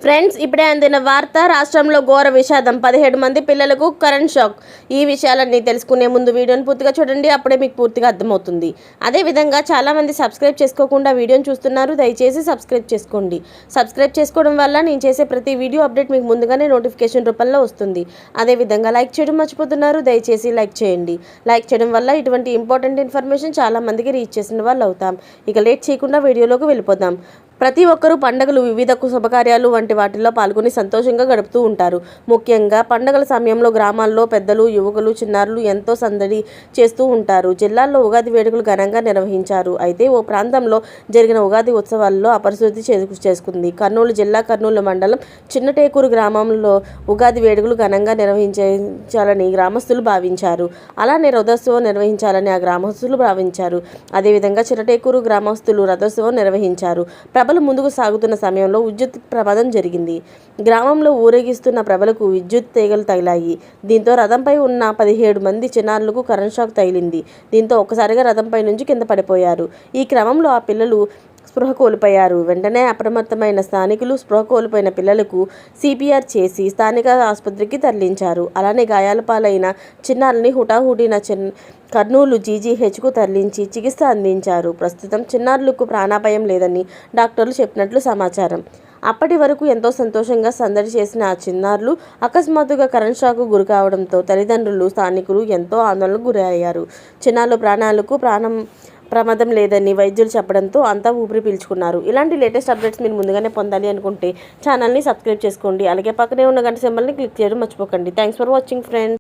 Friends, ఇప్పుడే అందిన వార్త. రాష్ట్రంలో ఘోర విషాదం, 17 మంది పిల్లలకు కరెంట్ షాక్. ఈ విషయాలన్నీ తెలుసుకునే ముందు వీడియోని పూర్తిగా చూడండి, అప్పుడే మీకు పూర్తిగా అర్థమవుతుంది. అదేవిధంగా చాలామంది సబ్స్క్రైబ్ చేసుకోకుండా వీడియోని చూస్తున్నారు, దయచేసి సబ్స్క్రైబ్ చేసుకోండి. సబ్స్క్రైబ్ చేసుకోవడం వల్ల నేను చేసే ప్రతి వీడియో అప్డేట్ మీకు ముందుగానే నోటిఫికేషన్ రూపంలో వస్తుంది. అదేవిధంగా లైక్ చేయడం మర్చిపోతున్నారు, దయచేసి లైక్ చేయండి. లైక్ చేయడం వల్ల ఇటువంటి ఇంపార్టెంట్ ఇన్ఫర్మేషన్ చాలామందికి రీచ్ చేసిన వాళ్ళు అవుతాం. ఇక లేట్ చేయకుండా వీడియోలోకి వెళ్ళిపోదాం. ప్రతి ఒక్కరూ పండుగలు, వివిధ శుభకార్యాలు వంటి వాటిల్లో పాల్గొని సంతోషంగా గడుపుతూ ఉంటారు. ముఖ్యంగా పండుగల సమయంలో గ్రామాల్లో పెద్దలు, యువకులు, చిన్నారులు ఎంతో సందడి చేస్తూ ఉంటారు. జిల్లాల్లో ఉగాది వేడుకలు ఘనంగా నిర్వహించారు. అయితే ఓ ప్రాంతంలో జరిగిన ఉగాది ఉత్సవాల్లో అపరిశుద్ధి చేసుకుంది. కర్నూలు జిల్లా కర్నూలు మండలం చిన్నటేకూరు గ్రామంలో ఉగాది వేడుకలు ఘనంగా నిర్వహించాలని గ్రామస్తులు భావించారు. అలానే రథోత్సవం నిర్వహించాలని ఆ గ్రామస్తులు భావించారు. అదేవిధంగా చిన్నటేకూరు గ్రామస్తులు రథోత్సవం నిర్వహించారు. ప్రభలు ముందుకు సాగుతున్న సమయంలో విద్యుత్ ప్రమాదం జరిగింది. గ్రామంలో ఊరేగిస్తున్న ప్రభలకు విద్యుత్ తీగలు తగిలాయి. దీంతో రథంపై ఉన్న 17 మంది చిన్నారులకు కరెంట్ షాక్ తగిలింది. దీంతో ఒక్కసారిగా రథంపై నుంచి కింద పడిపోయారు. ఈ క్రమంలో ఆ పిల్లలు స్పృహ కోల్పోయారు. వెంటనే అప్రమత్తమైన స్థానికులు స్పృహ కోల్పోయిన పిల్లలకు CPR చేసి స్థానిక ఆసుపత్రికి తరలించారు. అలానే గాయాల పాలైన చిన్నారుల్ని హుటాహుటిన కర్నూలు GGHకు తరలించి చికిత్స అందించారు. ప్రస్తుతం చిన్నారులకు ప్రాణాపాయం లేదని డాక్టర్లు చెప్పినట్లు సమాచారం. అప్పటి వరకు ఎంతో సంతోషంగా సందడి చేసిన ఆ చిన్నారులు అకస్మాత్తుగా కరెంట్ షాక్కు గురి కావడంతో తల్లిదండ్రులు, స్థానికులు ఎంతో ఆందోళనకు గురయ్యారు. చిన్నారుల ప్రాణాలకు ప్రమాదం లేదని వైద్యులు చెప్పడంతో అంతా ఊపిరి పీల్చుకున్నారు. ఇలాంటి లేటెస్ట్ అప్డేట్స్ మీరు ముందుగానే పొందాలి అనుకుంటే ఛానల్ని సబ్స్క్రైబ్ చేసుకోండి. అలాగే పక్కనే ఉన్న గంట సింబల్ని క్లిక్ చేయడం మర్చిపోకండి. Thanks for watching friends.